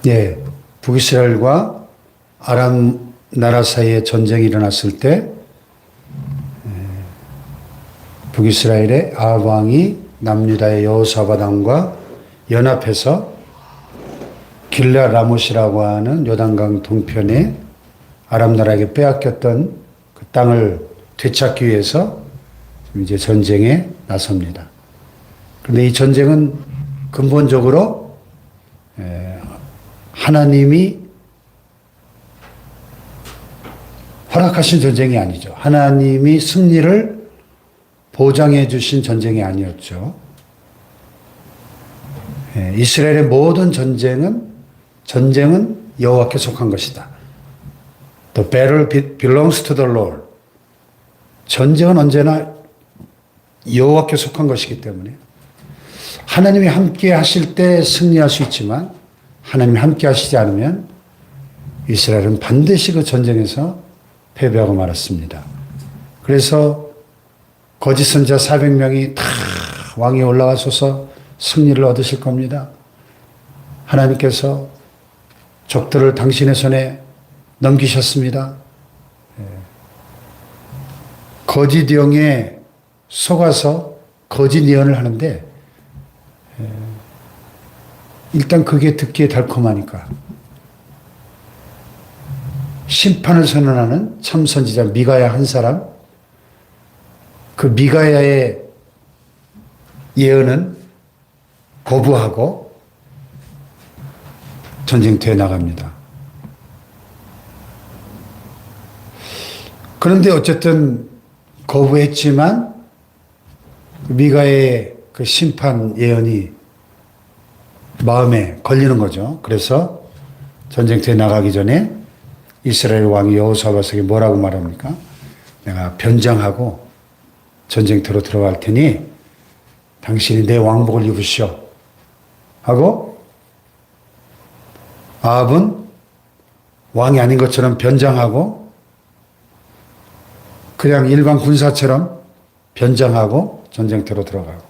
예, 북이스라엘과 아람 나라 사이에 전쟁이 일어났을 때 북이스라엘의 아합 왕이 남유다의 여호사밧 왕과 연합해서 길라 라못이라고 하는 요단강 동편에 아람 나라에게 빼앗겼던 그 땅을 되찾기 위해서 이제 전쟁에 나섭니다. 그런데 이 전쟁은 근본적으로 하나님이 허락하신 전쟁이 아니죠. 하나님이 승리를 보장해 주신 전쟁이 아니었죠. 이스라엘의 모든 전쟁은 여호와께 속한 것이다. The battle belongs to the Lord. 전쟁은 언제나 여호와께 속한 것이기 때문에 하나님이 함께 하실 때 승리할 수 있지만 하나님이 함께 하시지 않으면 이스라엘은 반드시 그 전쟁에서 패배하고 말았습니다. 그래서 거짓 선지자 400명이 다 왕에 올라가셔서 승리를 얻으실 겁니다. 하나님께서 적들을 당신의 손에 넘기셨습니다. 거짓 영에 속아서 거짓 예언을 하는데 일단 그게 듣기에 달콤하니까 심판을 선언하는 참 선지자 미가야 한 사람, 그 미가야의 예언은 거부하고 전쟁터에 나갑니다. 그런데 어쨌든 거부했지만 미가의 그 심판 예언이 마음에 걸리는 거죠. 그래서 전쟁터에 나가기 전에 이스라엘 왕이 여호사밧에게 뭐라고 말합니까? 내가 변장하고 전쟁터로 들어갈 테니 당신이 내 왕복을 입으시오 하고 아합은 왕이 아닌 것처럼 변장하고 그냥 일반 군사처럼 변장하고 전쟁터로 들어가고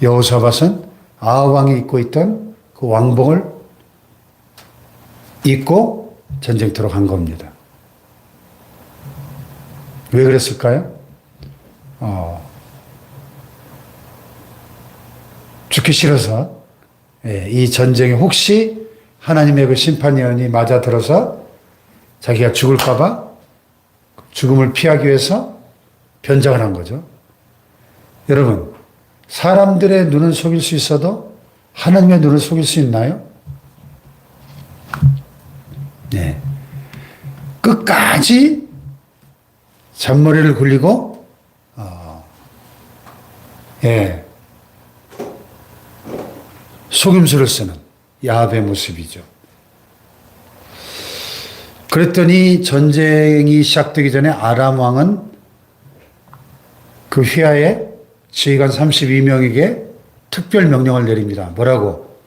여호사밧은 아합 왕이 입고 있던 그 왕복을 입고 전쟁터로 간 겁니다. 왜 그랬을까요? 죽기 싫어서 이 전쟁에 혹시 하나님의 그 심판 예언이 맞아들어서 자기가 죽을까봐 죽음을 피하기 위해서 변장을 한 거죠. 여러분, 사람들의 눈을 속일 수 있어도 하나님의 눈을 속일 수 있나요? 네. 끝까지 잔머리를 굴리고, 속임수를 쓰는 야합의 모습이죠. 그랬더니 전쟁이 시작되기 전에 아람 왕은 그 휘하에 지휘관 32명에게 특별 명령을 내립니다. 뭐라고?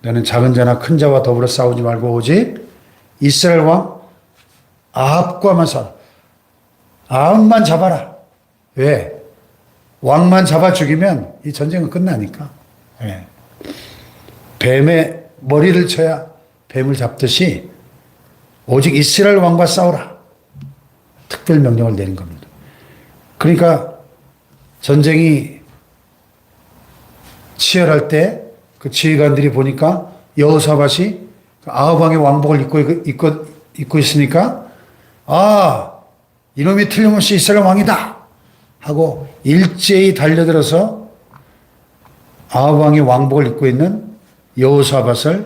너는 작은 자나 큰 자와 더불어 싸우지 말고 오직 이스라엘 왕 아합과만 싸워. 아합만 잡아라. 왜? 왕만 잡아 죽이면 이 전쟁은 끝나니까. 예. 뱀의 머리를 쳐야 뱀을 잡듯이 오직 이스라엘 왕과 싸우라. 특별 명령을 내린 겁니다. 그러니까 전쟁이 치열할 때 그 지휘관들이 보니까 여호사밧이 아합 왕의 왕복을 입고 있으니까 이놈이 틀림없이 이스라엘 왕이다 하고 일제히 달려들어서 아합 왕의 왕복을 입고 있는 여호사밧을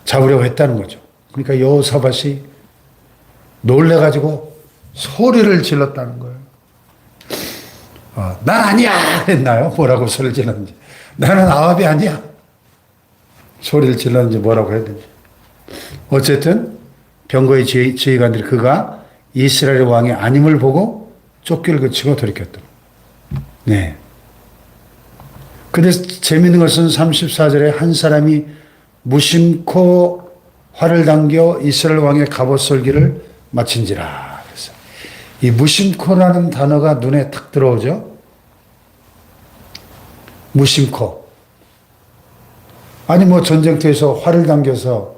잡으려고 했다는 거죠. 그러니까 여호사밧이 놀래가지고 소리를 질렀다는 거예요. 난 아니야! 했나요? 뭐라고 소리를 질렀는지. 나는 아합이 아니야! 소리를 질렀는지 뭐라고 해야 되는지. 어쨌든 병거의 지휘관들이 그가 이스라엘 왕이 아님을 보고 쫓기를 그치고 돌이켰다. 네. 근데 재미있는 것은 34절에 한 사람이 무심코 활을 당겨 이스라엘 왕의 갑옷 썰기를 마친지라. 그래서 이 무심코라는 단어가 눈에 탁 들어오죠. 무심코. 아니 뭐 전쟁터에서 활을 당겨서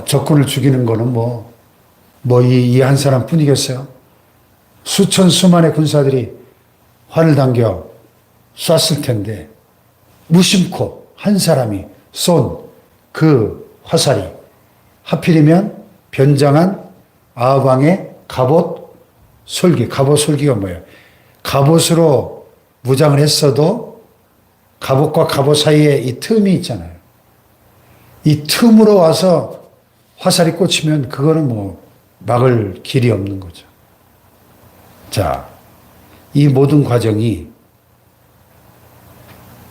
적군을 죽이는 거는 이 한 사람 뿐이겠어요? 수천 수만의 군사들이 활을 당겨 쐈을 텐데 무심코 한 사람이 쏜 그 화살이 하필이면 변장한 아합 왕의 갑옷 솔기가 뭐예요? 갑옷으로 무장을 했어도 갑옷과 갑옷 사이에 이 틈이 있잖아요. 이 틈으로 와서 화살이 꽂히면 그거는 막을 길이 없는 거죠. 자, 이 모든 과정이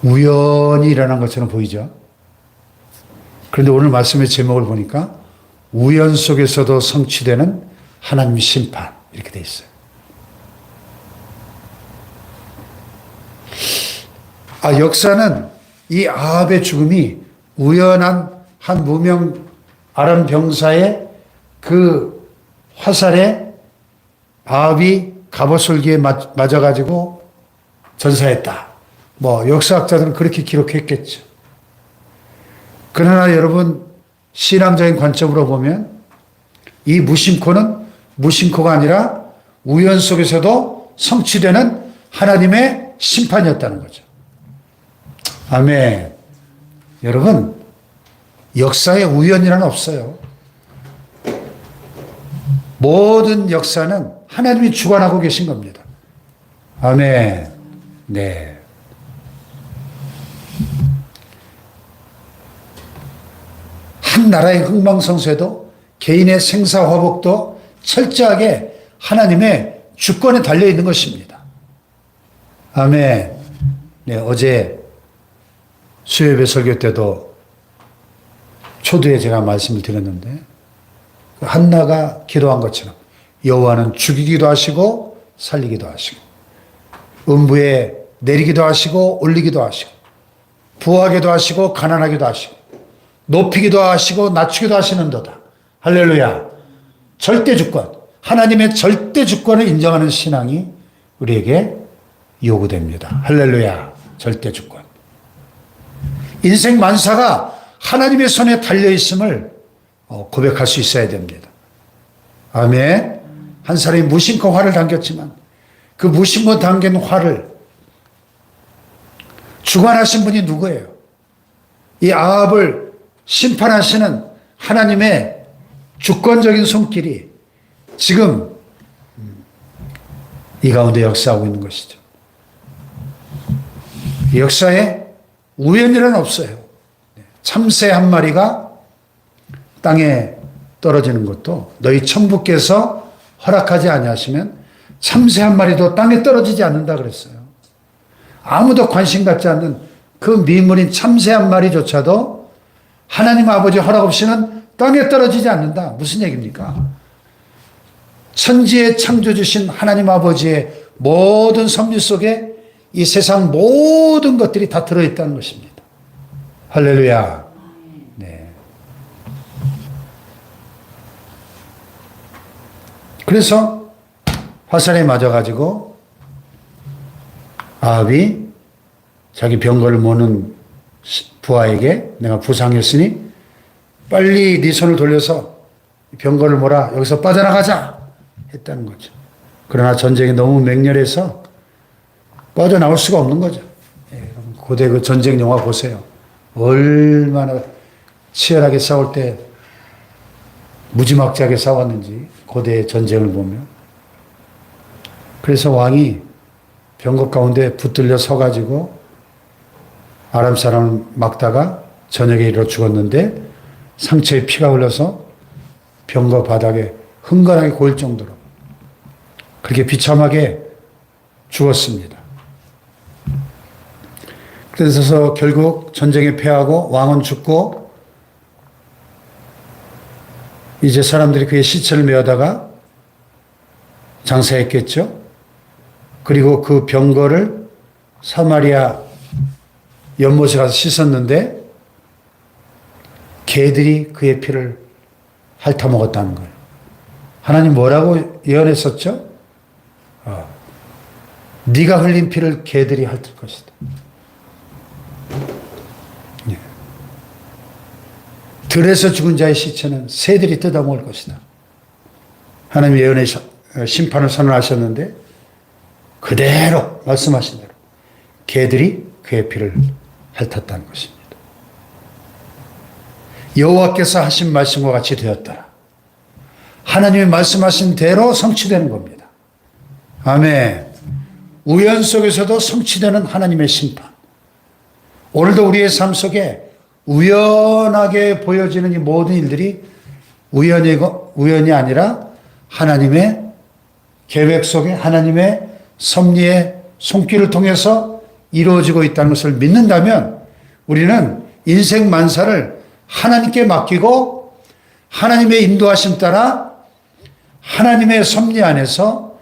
우연히 일어난 것처럼 보이죠? 그런데 오늘 말씀의 제목을 보니까 우연 속에서도 성취되는 하나님의 심판 이렇게 돼 있어요. 역사는 이 아합의 죽음이 우연한 한 무명 아람 병사의 그 화살에 아합이 갑옷솔기에 맞아가지고 전사했다. 역사학자들은 그렇게 기록했겠죠. 그러나 여러분, 신앙적인 관점으로 보면 이 무심코는 무심코가 아니라 우연 속에서도 성취되는 하나님의 심판이었다는 거죠. 아멘. 여러분, 역사에 우연이란 없어요. 모든 역사는 하나님이 주관하고 계신 겁니다. 아멘. 네. 한 나라의 흥망성쇠도 개인의 생사화복도 철저하게 하나님의 주권에 달려있는 것입니다. 아멘. 네, 어제 수요예배 설교 때도 초두에 제가 말씀을 드렸는데 한나가 기도한 것처럼 여호와는 죽이기도 하시고 살리기도 하시고 음부에 내리기도 하시고 올리기도 하시고 부하게도 하시고 가난하기도 하시고 높이기도 하시고 낮추기도 하시는도다. 할렐루야. 절대 주권, 하나님의 절대 주권을 인정하는 신앙이 우리에게 요구됩니다. 할렐루야. 절대 주권. 인생 만사가 하나님의 손에 달려있음을 고백할 수 있어야 됩니다. 아멘. 한 사람이 무심코 활을 당겼지만 그 무심코 당긴 활을 주관하신 분이 누구예요? 이 아합을 심판하시는 하나님의 주권적인 손길이 지금 이 가운데 역사하고 있는 것이죠. 역사에 우연이란 없어요. 참새 한 마리가 땅에 떨어지는 것도 너희 천부께서 허락하지 아니하시면 참새 한 마리도 땅에 떨어지지 않는다 그랬어요. 아무도 관심 갖지 않는 그 미물인 참새 한 마리조차도 하나님 아버지 허락 없이는 땅에 떨어지지 않는다. 무슨 얘기입니까? 천지의 창조주신 하나님 아버지의 모든 섭리 속에 이 세상 모든 것들이 다 들어있다는 것입니다. 할렐루야. 네. 그래서 화살에 맞아가지고 아합이 자기 병거를 모는 부하에게 내가 부상했으니 빨리 네 손을 돌려서 병거를 몰아 여기서 빠져나가자 했다는 거죠. 그러나 전쟁이 너무 맹렬해서 빠져나올 수가 없는 거죠. 고대 그 전쟁 영화 보세요. 얼마나 치열하게 싸울 때 무지막지하게 싸웠는지 고대의 전쟁을 보면. 그래서 왕이 병거 가운데 붙들려 서가지고 아람 사람을 막다가 저녁에 이르러 죽었는데 상처에 피가 흘러서 병거 바닥에 흥건하게 고일 정도로 그렇게 비참하게 죽었습니다. 그래서 결국 전쟁에 패하고 왕은 죽고 이제 사람들이 그의 시체를 메어다가 장사했겠죠. 그리고 그 병거를 사마리아 연못에 가서 씻었는데 개들이 그의 피를 핥아먹었다는 거예요. 하나님 뭐라고 예언했었죠? 네가 흘린 피를 개들이 핥을 것이다. 들에서 죽은 자의 시체는 새들이 뜯어먹을 것이다. 하나님 예언의 심판을 선언하셨는데 그대로 말씀하신 대로 개들이 그의 피를 핥았다는 것입니다. 여호와께서 하신 말씀과 같이 되었더라. 하나님이 말씀하신 대로 성취되는 겁니다. 아멘. 우연 속에서도 성취되는 하나님의 심판. 오늘도 우리의 삶 속에 우연하게 보여지는 이 모든 일들이 우연이 아니라 하나님의 계획 속에 하나님의 섭리의 손길을 통해서 이루어지고 있다는 것을 믿는다면 우리는 인생 만사를 하나님께 맡기고 하나님의 인도하심 따라 하나님의 섭리 안에서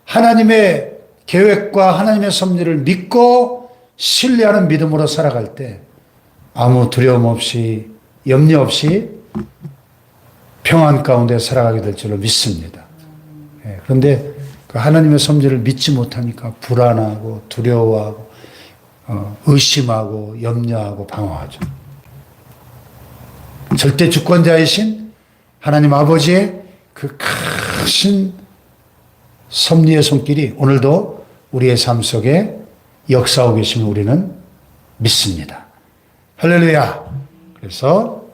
하나님의 계획과 하나님의 섭리를 믿고 신뢰하는 믿음으로 살아갈 때 아무 두려움 없이 염려 없이 평안 가운데 살아가게 될 줄로 믿습니다. 그런데 그 하나님의 섭리를 믿지 못하니까 불안하고 두려워하고 의심하고 염려하고 방황하죠. 절대 주권자이신 하나님 아버지의 그 크신 섭리의 손길이 오늘도 우리의 삶 속에 역사하고 계심을 우리는 믿습니다. 할렐루야. 그래서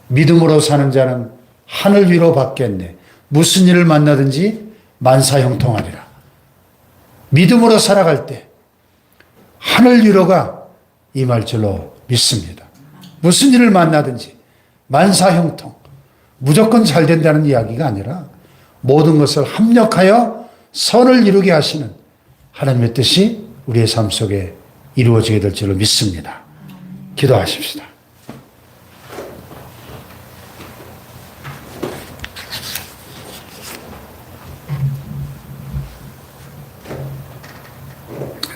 믿음으로 사는 자는 하늘 위로 받겠네. 무슨 일을 만나든지 만사형통하리라. 믿음으로 살아갈 때 하늘 위로가 임할 줄로 믿습니다. 무슨 일을 만나든지 만사형통. 무조건 잘 된다는 이야기가 아니라 모든 것을 합력하여 선을 이루게 하시는 하나님의 뜻이 우리의 삶 속에 이루어지게 될 줄로 믿습니다. 기도하십시다.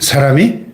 사람이